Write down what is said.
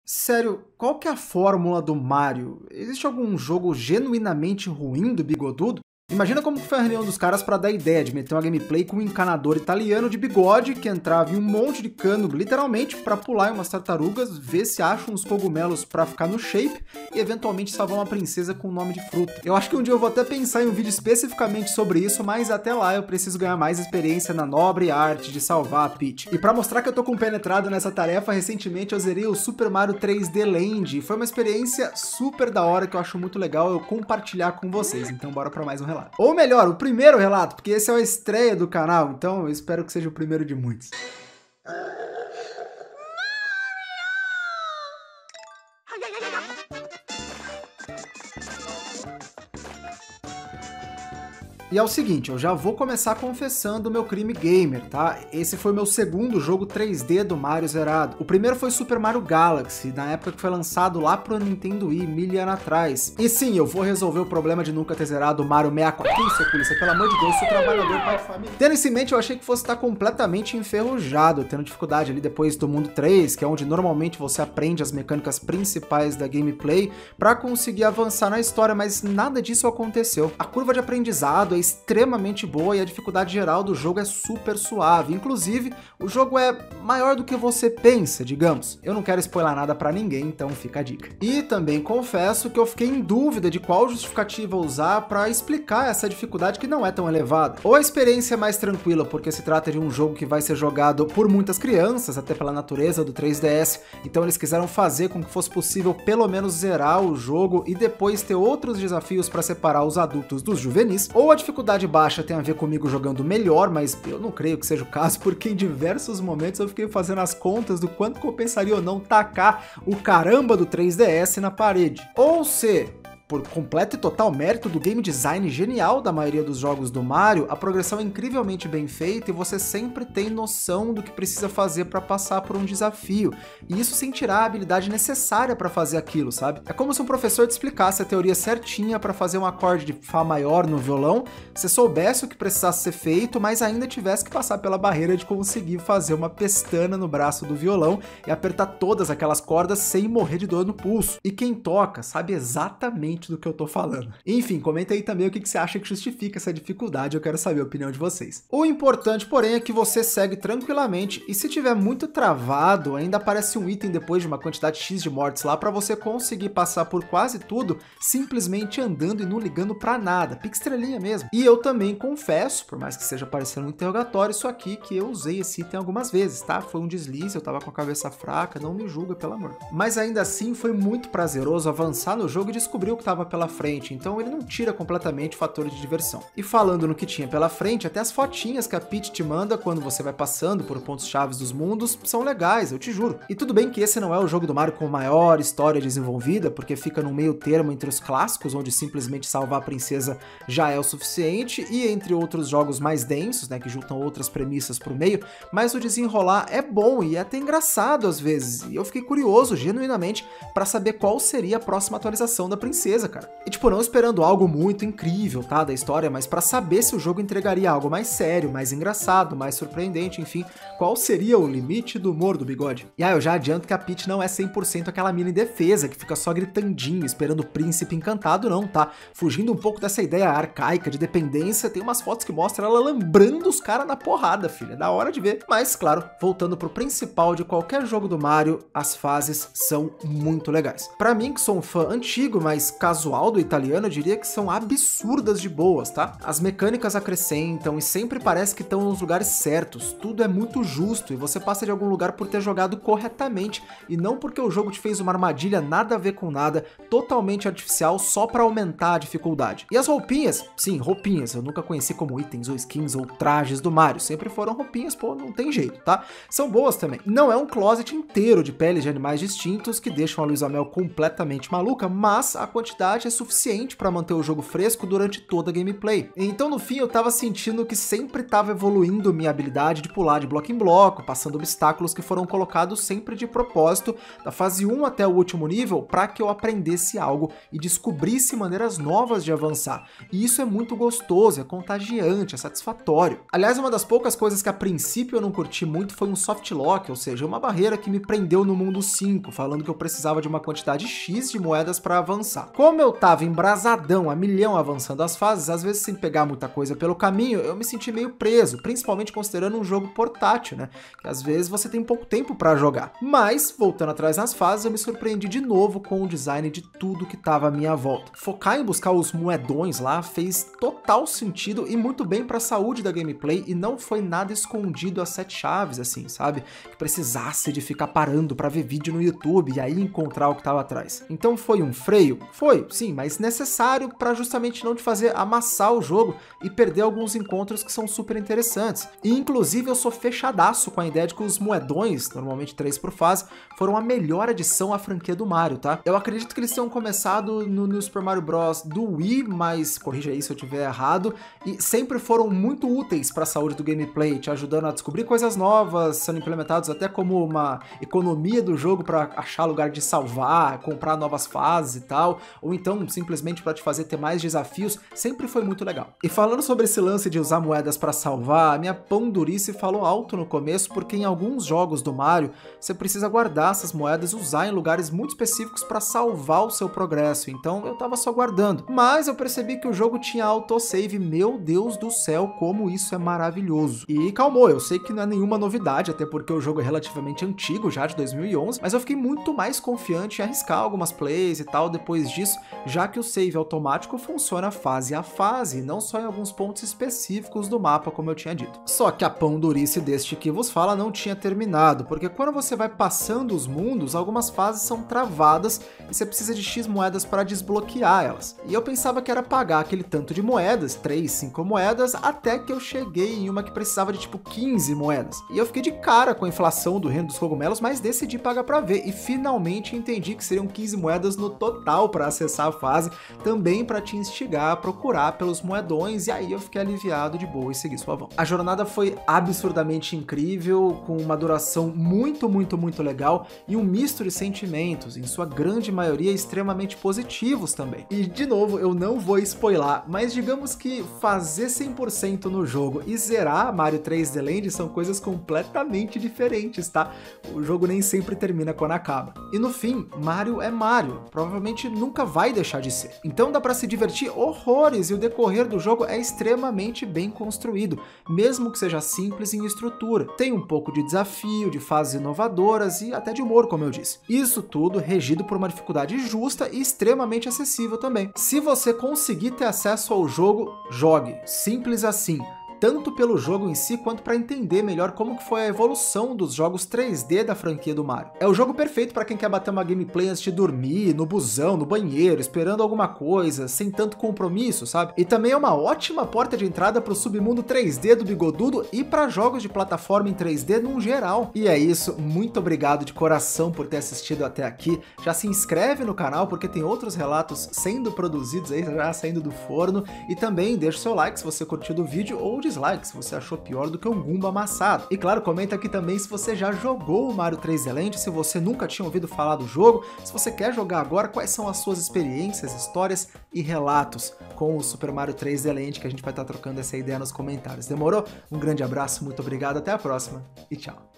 Sério, qual que é a fórmula do Mario? Existe algum jogo genuinamente ruim do Bigodudo? Imagina como foi a reunião dos caras para dar ideia de meter uma gameplay com um encanador italiano de bigode que entrava em um monte de cano, literalmente, para pular em umas tartarugas, ver se acha uns cogumelos para ficar no shape e eventualmente salvar uma princesa com nome de fruta. Eu acho que um dia eu vou até pensar em um vídeo especificamente sobre isso, mas até lá eu preciso ganhar mais experiência na nobre arte de salvar a Peach. E para mostrar que eu tô compenetrado nessa tarefa, recentemente eu zerei o Super Mario 3D Land e foi uma experiência super da hora que eu acho muito legal eu compartilhar com vocês. Então bora para mais um relato. Ou melhor, o primeiro relato, porque esse é a estreia do canal, então eu espero que seja o primeiro de muitos. E é o seguinte, eu já vou começar confessando o meu crime gamer, tá? Esse foi meu segundo jogo 3D do Mario zerado. O primeiro foi Super Mario Galaxy, na época que foi lançado lá pro Nintendo Wii, 1000 anos atrás. E sim, eu vou resolver o problema de nunca ter zerado o Mario 64. Que isso, polícia? Pelo amor de Deus, sou trabalhador, pai de família. Tendo isso em mente, eu achei que fosse estar completamente enferrujado, tendo dificuldade ali depois do Mundo 3, que é onde normalmente você aprende as mecânicas principais da gameplay pra conseguir avançar na história, mas nada disso aconteceu. A curva de aprendizado é extremamente boa e a dificuldade geral do jogo é super suave. Inclusive, o jogo é maior do que você pensa, digamos. Eu não quero spoiler nada pra ninguém, então fica a dica. E também confesso que eu fiquei em dúvida de qual justificativa usar pra explicar essa dificuldade que não é tão elevada. Ou a experiência é mais tranquila, porque se trata de um jogo que vai ser jogado por muitas crianças, até pela natureza do 3DS, então eles quiseram fazer com que fosse possível pelo menos zerar o jogo e depois ter outros desafios pra separar os adultos dos juvenis. Ou a dificuldade baixa tem a ver comigo jogando melhor, mas eu não creio que seja o caso, porque em diversos momentos eu fiquei fazendo as contas do quanto compensaria ou não tacar o caramba do 3DS na parede. Ou se, por completo e total mérito do game design genial da maioria dos jogos do Mario, a progressão é incrivelmente bem feita e você sempre tem noção do que precisa fazer para passar por um desafio. E isso sem tirar a habilidade necessária para fazer aquilo, sabe? É como se um professor te explicasse a teoria certinha para fazer um acorde de Fá maior no violão, você soubesse o que precisasse ser feito, mas ainda tivesse que passar pela barreira de conseguir fazer uma pestana no braço do violão e apertar todas aquelas cordas sem morrer de dor no pulso. E quem toca sabe exatamente do que eu tô falando. Enfim, comenta aí também o que você acha que justifica essa dificuldade, eu quero saber a opinião de vocês. O importante, porém, é que você segue tranquilamente e se tiver muito travado, ainda aparece um item depois de uma quantidade X de mortes lá pra você conseguir passar por quase tudo simplesmente andando e não ligando pra nada, pique estrelinha mesmo. E eu também confesso, por mais que seja parecendo um interrogatório isso aqui, que eu usei esse item algumas vezes, tá? Foi um deslize, eu tava com a cabeça fraca, não me julga, pelo amor. Mas ainda assim, foi muito prazeroso avançar no jogo e descobrir o que tava pela frente, então ele não tira completamente o fator de diversão. E falando no que tinha pela frente, até as fotinhas que a Peach te manda quando você vai passando por pontos chaves dos mundos são legais, eu te juro. E tudo bem que esse não é o jogo do Mario com maior história desenvolvida, porque fica no meio termo entre os clássicos, onde simplesmente salvar a princesa já é o suficiente, e entre outros jogos mais densos, né, que juntam outras premissas pro meio, mas o desenrolar é bom e é até engraçado às vezes, e eu fiquei curioso, genuinamente, pra saber qual seria a próxima atualização da princesa, cara. E tipo, não esperando algo muito incrível, tá, da história, mas pra saber se o jogo entregaria algo mais sério, mais engraçado, mais surpreendente, enfim, qual seria o limite do humor do bigode. E eu já adianto que a Peach não é 100% aquela mina indefesa, que fica só gritandinho, esperando o príncipe encantado, não, tá? Fugindo um pouco dessa ideia arcaica de dependência, tem umas fotos que mostram ela lambrando os caras na porrada, filha, da hora de ver. Mas, claro, voltando pro principal de qualquer jogo do Mario, as fases são muito legais. Pra mim, que sou um fã antigo, mas casual do italiano, eu diria que são absurdas de boas, tá? As mecânicas acrescentam e sempre parece que estão nos lugares certos, tudo é muito justo e você passa de algum lugar por ter jogado corretamente e não porque o jogo te fez uma armadilha nada a ver com nada, totalmente artificial só pra aumentar a dificuldade. E as roupinhas? Sim, roupinhas, eu nunca conheci como itens ou skins ou trajes do Mario, sempre foram roupinhas, pô, não tem jeito, tá? São boas também. Não é um closet inteiro de peles de animais distintos que deixam a Luísa Mel completamente maluca, mas a quantidade quantidade é suficiente para manter o jogo fresco durante toda a gameplay. Então no fim eu tava sentindo que sempre tava evoluindo minha habilidade de pular de bloco em bloco, passando obstáculos que foram colocados sempre de propósito, da fase 1 até o último nível, para que eu aprendesse algo e descobrisse maneiras novas de avançar. E isso é muito gostoso, é contagiante, é satisfatório. Aliás, uma das poucas coisas que a princípio eu não curti muito foi um soft lock, ou seja, uma barreira que me prendeu no mundo 5, falando que eu precisava de uma quantidade X de moedas para avançar. Como eu tava embrasadão a milhão avançando as fases, às vezes sem pegar muita coisa pelo caminho, eu me senti meio preso, principalmente considerando um jogo portátil, né? Que às vezes você tem pouco tempo para jogar. Mas, voltando atrás nas fases, eu me surpreendi de novo com o design de tudo que tava à minha volta. Focar em buscar os moedões lá fez total sentido e muito bem para a saúde da gameplay, e não foi nada escondido a 7 chaves, assim, sabe? Que precisasse de ficar parando para ver vídeo no YouTube e aí encontrar o que tava atrás. Então foi um freio? Foi, sim, mas necessário para justamente não te fazer amassar o jogo e perder alguns encontros que são super interessantes. E inclusive eu sou fechadaço com a ideia de que os moedões, normalmente 3 por fase, foram a melhor adição à franquia do Mario, tá? Eu acredito que eles tenham começado no Super Mario Bros. Do Wii, mas corrija aí se eu tiver errado, e sempre foram muito úteis para a saúde do gameplay, te ajudando a descobrir coisas novas, sendo implementados até como uma economia do jogo para achar lugar de salvar, comprar novas fases e tal, ou então simplesmente para te fazer ter mais desafios, sempre foi muito legal. E falando sobre esse lance de usar moedas para salvar, a minha pão durice falou alto no começo, porque em alguns jogos do Mario, você precisa guardar essas moedas e usar em lugares muito específicos para salvar o seu progresso, então eu tava só guardando. Mas eu percebi que o jogo tinha autosave, meu Deus do céu, como isso é maravilhoso. E calmou, eu sei que não é nenhuma novidade, até porque o jogo é relativamente antigo, já de 2011, mas eu fiquei muito mais confiante em arriscar algumas plays e tal depois disso, já que o save automático funciona fase a fase, não só em alguns pontos específicos do mapa, como eu tinha dito. Só que a pão durice deste que vos fala não tinha terminado, porque quando você vai passando os mundos, algumas fases são travadas e você precisa de X moedas para desbloquear elas. E eu pensava que era pagar aquele tanto de moedas, 3, 5 moedas, até que eu cheguei em uma que precisava de tipo 15 moedas. E eu fiquei de cara com a inflação do reino dos cogumelos, mas decidi pagar para ver, e finalmente entendi que seriam 15 moedas no total para acessar a fase, também para te instigar a procurar pelos moedões, e aí eu fiquei aliviado de boa e segui suavão. A jornada foi absurdamente incrível, com uma duração muito legal e um misto de sentimentos, em sua grande maioria extremamente positivos também. E de novo, eu não vou spoiler, mas digamos que fazer 100% no jogo e zerar Mario 3D Land são coisas completamente diferentes, tá? O jogo nem sempre termina quando acaba. E no fim, Mario é Mario, provavelmente nunca vai deixar de ser. Então dá pra se divertir horrores e o decorrer do jogo é extremamente bem construído, mesmo que seja simples em estrutura. Tem um pouco de desafio, de fases inovadoras e até de humor, como eu disse. Isso tudo regido por uma dificuldade justa e extremamente acessível também. Se você conseguir ter acesso ao jogo, jogue. Simples assim. Tanto pelo jogo em si, quanto para entender melhor como que foi a evolução dos jogos 3D da franquia do Mario. É o jogo perfeito para quem quer bater uma gameplay antes de dormir, no busão, no banheiro, esperando alguma coisa, sem tanto compromisso, sabe? E também é uma ótima porta de entrada para o submundo 3D do Bigodudo e para jogos de plataforma em 3D num geral. E é isso, muito obrigado de coração por ter assistido até aqui. Já se inscreve no canal porque tem outros relatos sendo produzidos aí, já saindo do forno. E também deixa o seu like se você curtiu o vídeo ou dislike se você achou pior do que um Goomba amassado. E claro, comenta aqui também se você já jogou o Mario 3D Land, se você nunca tinha ouvido falar do jogo, se você quer jogar agora, quais são as suas experiências, histórias e relatos com o Super Mario 3D Land, que a gente vai estar trocando essa ideia nos comentários. Demorou? Um grande abraço, muito obrigado, até a próxima e tchau!